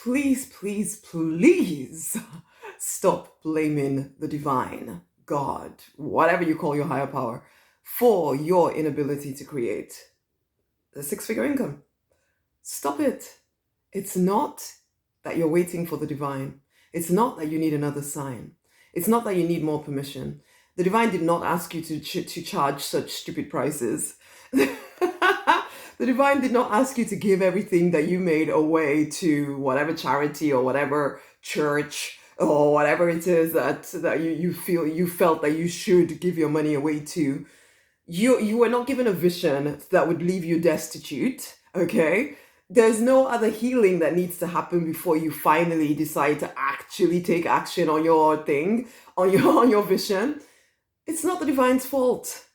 please, please, please stop blaming the divine, God, whatever you call your higher power, for your inability to create a six-figure income. Stop it. It's not that you're waiting for the divine. It's not that you need another sign. It's not that you need more permission. The divine did not ask you to charge such stupid prices. The divine did not ask you to give everything that you made away to whatever charity or whatever church or whatever it is that you felt that you should give your money away to. You were not given a vision that would leave you destitute, okay? There's no other healing that needs to happen before you finally decide to actually take action on your thing, on your vision. It's not the divine's fault.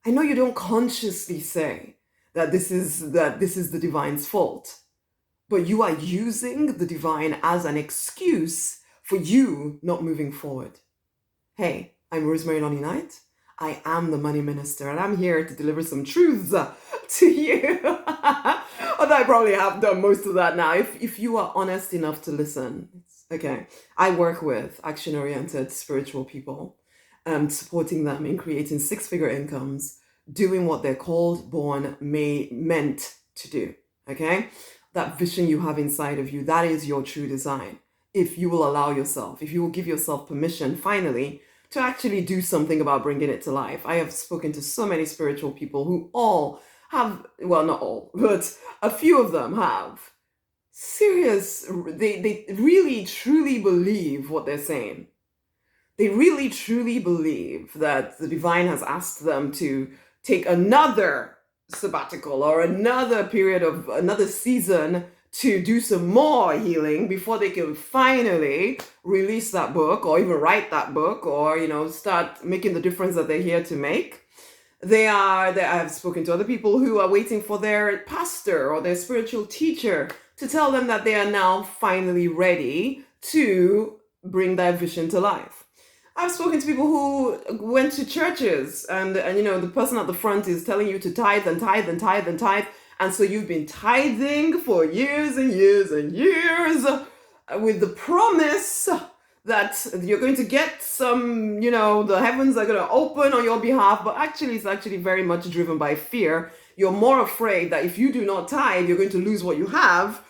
I know you don't consciously say that this is the divine's fault, but you are using the divine as an excuse for you not moving forward. Hey, I'm Rosemary Nonny Knight. I am the money minister, and I'm here to deliver some truths to you. Although I probably have done most of that now. If you are honest enough to listen, okay. I work with action-oriented spiritual people, supporting them in creating six-figure incomes, doing what they're called, born, meant to do. Okay, that vision you have inside of you, that is your true design. If you will allow yourself, if you will give yourself permission, finally, to actually do something about bringing it to life. I have spoken to so many spiritual people who all have, well, not all, but a few of them have they really truly believe what they're saying. They really truly believe that the divine has asked them to take another sabbatical or another period of another season to do some more healing before they can finally release that book or even write that book or, start making the difference that they're here to make. I've spoken to other people who are waiting for their pastor or their spiritual teacher to tell them that they are now finally ready to bring their vision to life. I've spoken to people who went to churches and the person at the front is telling you to tithe and tithe and tithe and tithe. And so you've been tithing for years and years and years with the promise that you're going to get some, the heavens are going to open on your behalf. But actually, it's actually very much driven by fear. You're more afraid that if you do not tithe, you're going to lose what you have.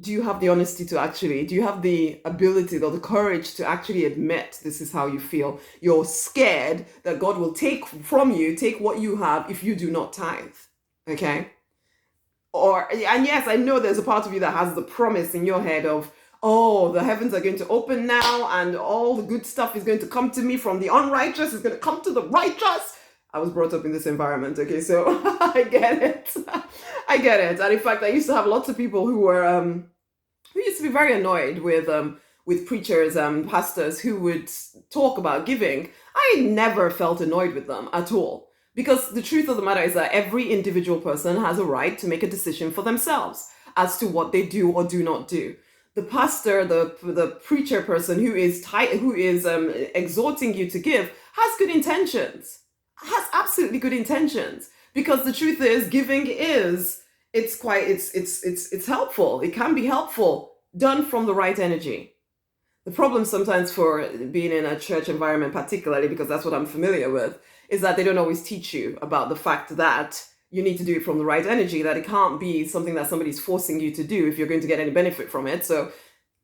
Do you have the honesty do you have the ability or the courage to actually admit this is how you feel? You're scared that God will take what you have if you do not tithe. Okay? And yes, I know there's a part of you that has the promise in your head of, oh, the heavens are going to open now and all the good stuff is going to come to me from the unrighteous, is going to come to the righteous. I was brought up in this environment, okay, so I get it. I get it. And in fact, I used to have lots of people who used to be very annoyed with preachers and pastors who would talk about giving. I never felt annoyed with them at all. Because the truth of the matter is that every individual person has a right to make a decision for themselves as to what they do or do not do. The pastor, the preacher person who is exhorting you to give has good intentions, has absolutely good intentions. Because the truth is, giving it's helpful. It can be helpful, done from the right energy. The problem sometimes for being in a church environment, particularly because that's what I'm familiar with, is that they don't always teach you about the fact that you need to do it from the right energy, that it can't be something that somebody's forcing you to do if you're going to get any benefit from it. So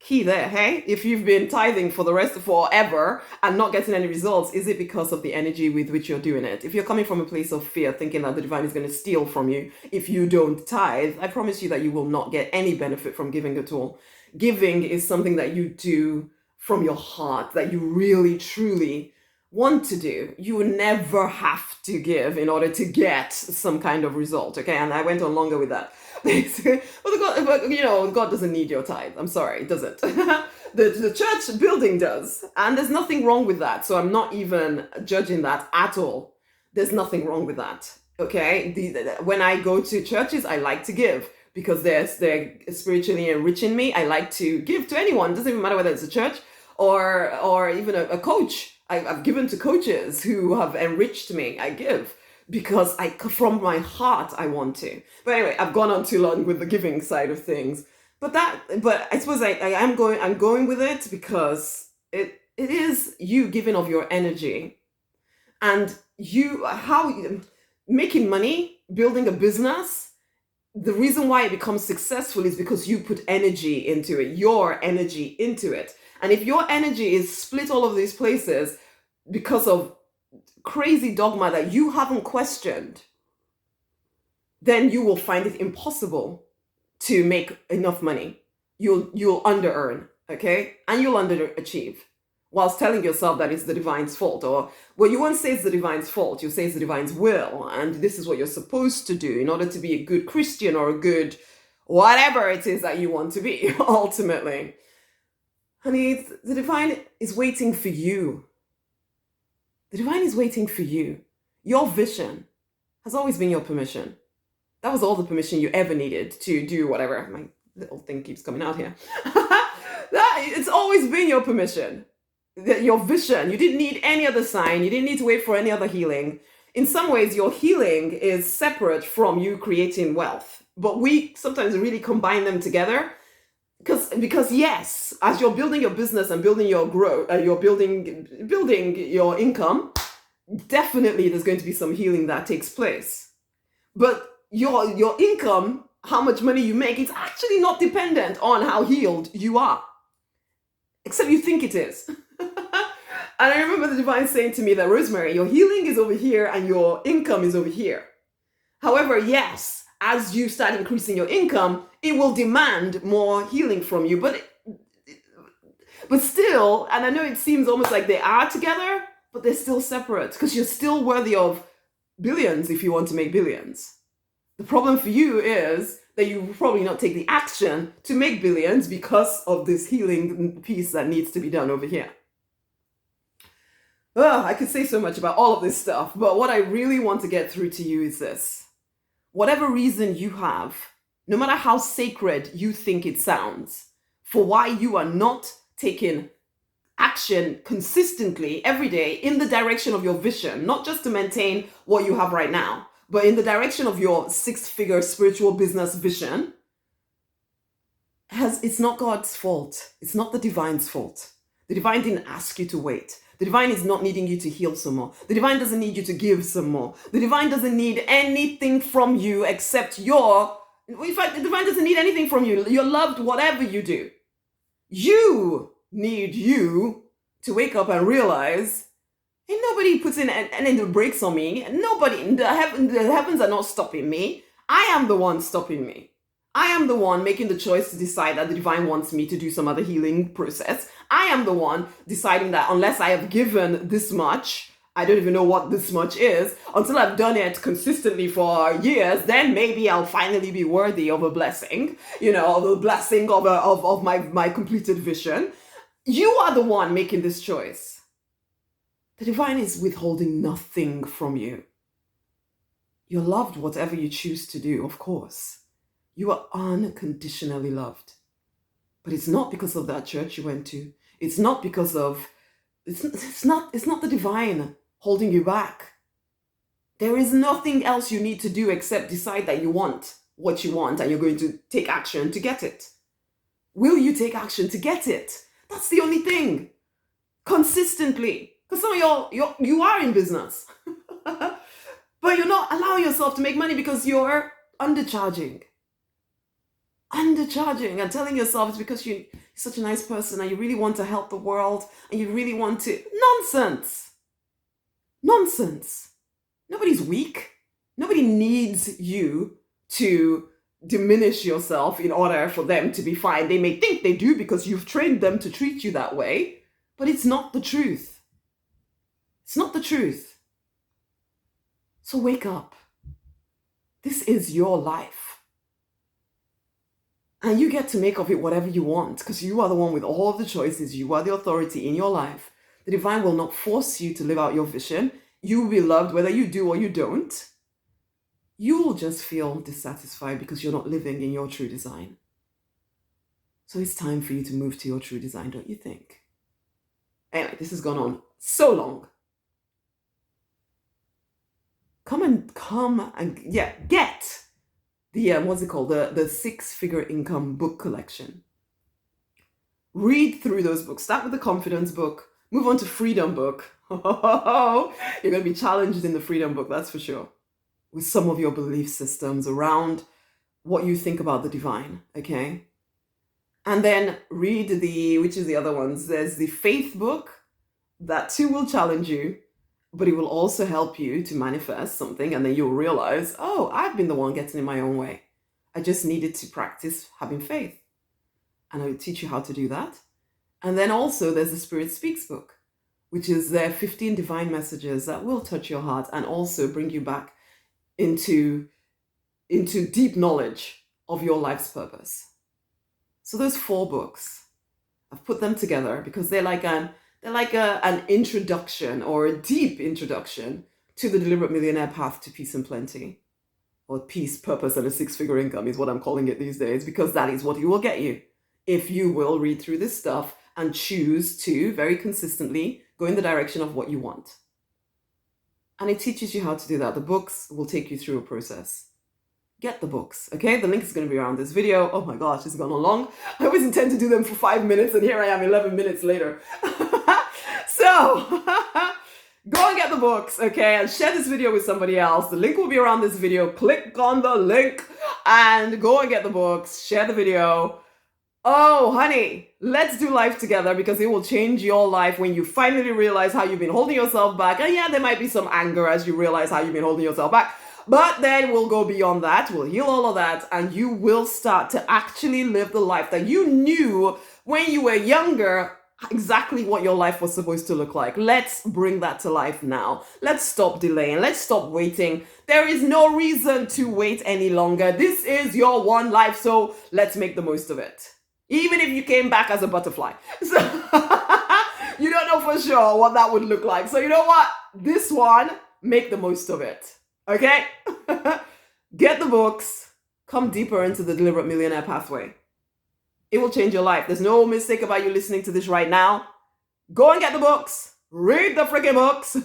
key there, hey? If you've been tithing for the rest of forever and not getting any results, is it because of the energy with which you're doing it? If you're coming from a place of fear, thinking that the divine is going to steal from you if you don't tithe, I promise you that you will not get any benefit from giving at all. Giving is something that you do from your heart, that you really, truly want to do. You will never have to give in order to get some kind of result, okay? And I went on longer with that. But God doesn't need your tithe. I'm sorry, it doesn't. The church building does, and there's nothing wrong with that. So I'm not even judging that at all. There's nothing wrong with that, okay? When I go to churches, I like to give because they're spiritually enriching me. I like to give to anyone. It doesn't even matter whether it's a church or even a coach. I've given to coaches who have enriched me. I give because from my heart, I want to. But anyway, I've gone on too long with the giving side of things. But I suppose I'm going with it because it is you giving of your energy, and making money, building a business. The reason why it becomes successful is because you put energy into it, your energy into it. And if your energy is split all over these places because of crazy dogma that you haven't questioned, then you will find it impossible to make enough money. You'll under earn, okay? And you'll underachieve, whilst telling yourself that it's the divine's fault. Or, well, you won't say it's the divine's fault, you'll say it's the divine's will, and this is what you're supposed to do in order to be a good Christian or a good whatever it is that you want to be, ultimately. Honey, the divine is waiting for you. The divine is waiting for you. Your vision has always been your permission. That was all the permission you ever needed to do whatever. My little thing keeps coming out here. It's always been your permission. Your vision. You didn't need any other sign. You didn't need to wait for any other healing. In some ways, your healing is separate from you creating wealth. But we sometimes really combine them together. Because yes, as you're building your business and building your growth, you're building your income, definitely there's going to be some healing that takes place. But your income, how much money you make, it's actually not dependent on how healed you are. Except you think it is. And I remember the divine saying to me that, Rosemary, your healing is over here and your income is over here. However, yes, as you start increasing your income, it will demand more healing from you. But still, and I know it seems almost like they are together, but they're still separate, because you're still worthy of billions if you want to make billions. The problem for you is that you will probably not take the action to make billions because of this healing piece that needs to be done over here. I could say so much about all of this stuff, but what I really want to get through to you is this. Whatever reason you have, no matter how sacred you think it sounds, for why you are not taking action consistently every day in the direction of your vision, not just to maintain what you have right now, but in the direction of your six-figure spiritual business vision, it's not God's fault. It's not the divine's fault. The divine didn't ask you to wait. The divine is not needing you to heal some more. The divine doesn't need you to give some more. The divine doesn't need anything from you except in fact, the divine doesn't need anything from you. You're loved whatever you do. You need you to wake up and realize, ain't nobody puts in any brakes on me. Nobody, the heavens are not stopping me. I am the one stopping me. I am the one making the choice to decide that the divine wants me to do some other healing process. I am the one deciding that unless I have given this much, I don't even know what this much is, until I've done it consistently for years, then maybe I'll finally be worthy of a blessing, the blessing of my completed vision. You are the one making this choice. The divine is withholding nothing from you. You're loved whatever you choose to do, of course. You are unconditionally loved. But it's not because of that church you went to. It's not because of, it's not the divine holding you back. There is nothing else you need to do except decide that you want what you want and you're going to take action to get it. Will you take action to get it? That's the only thing. Consistently. Because some of you are in business. But you're not allowing yourself to make money because you're undercharging and telling yourself it's because you're such a nice person and you really want to help the world and you really want to. Nonsense. Nobody's weak. Nobody needs you to diminish yourself in order for them to be fine. They may think they do because you've trained them to treat you that way, but it's not the truth. It's not the truth. So wake up. This is your life. And you get to make of it whatever you want, because you are the one with all of the choices. You are the authority in your life. The divine will not force you to live out your vision. You will be loved whether you do or you don't. You will just feel dissatisfied because you're not living in your true design. So it's time for you to move to your true design, don't you think? Anyway, this has gone on so long. Come and get what's it called? The six-figure income book collection. Read through those books. Start with the confidence book. Move on to freedom book. You're going to be challenged in the freedom book, that's for sure, with some of your belief systems around what you think about the divine, okay? And then read which is the other ones? There's the faith book. That too will challenge you, but it will also help you to manifest something, and then you'll realize, oh, I've been the one getting in my own way. I just needed to practice having faith. And I will teach you how to do that. And then also there's the Spirit Speaks book, which is their 15 divine messages that will touch your heart and also bring you back into deep knowledge of your life's purpose. So those 4 books, I've put them together because they're like an introduction, or a deep introduction, to the Deliberate Millionaire Path to Peace and Plenty. Or peace, purpose, and a six-figure income is what I'm calling it these days, because that is what it will get you if you will read through this stuff and choose to very consistently go in the direction of what you want. And it teaches you how to do that. The books will take you through a process. Get the books, okay? The link is going to be around this video. Oh my gosh, it's gone on long. I always intend to do them for 5 minutes, and here I am 11 minutes later. So, go and get the books, okay? And share this video with somebody else. The link will be around this video. Click on the link and go and get the books. Share the video. Oh, honey, let's do life together, because it will change your life when you finally realize how you've been holding yourself back. And yeah, there might be some anger as you realize how you've been holding yourself back. But then we'll go beyond that. We'll heal all of that. And you will start to actually live the life that you knew when you were younger, exactly what your life was supposed to look like. Let's bring that to life now. Let's stop delaying. Let's stop waiting. There is no reason to wait any longer. This is your one life, so let's make the most of it. Even if you came back as a butterfly. So you don't know for sure what that would look like. So you know what? This one, make the most of it. Okay? Get the books. Come deeper into the Deliberate Millionaire pathway. It will change your life. There's no mistake about you listening to this right now. Go and get the books. Read the freaking books.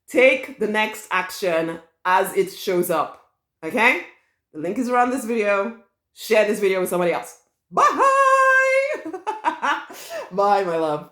Take the next action as it shows up. Okay? The link is around this video. Share this video with somebody else. Bye! Bye, my love.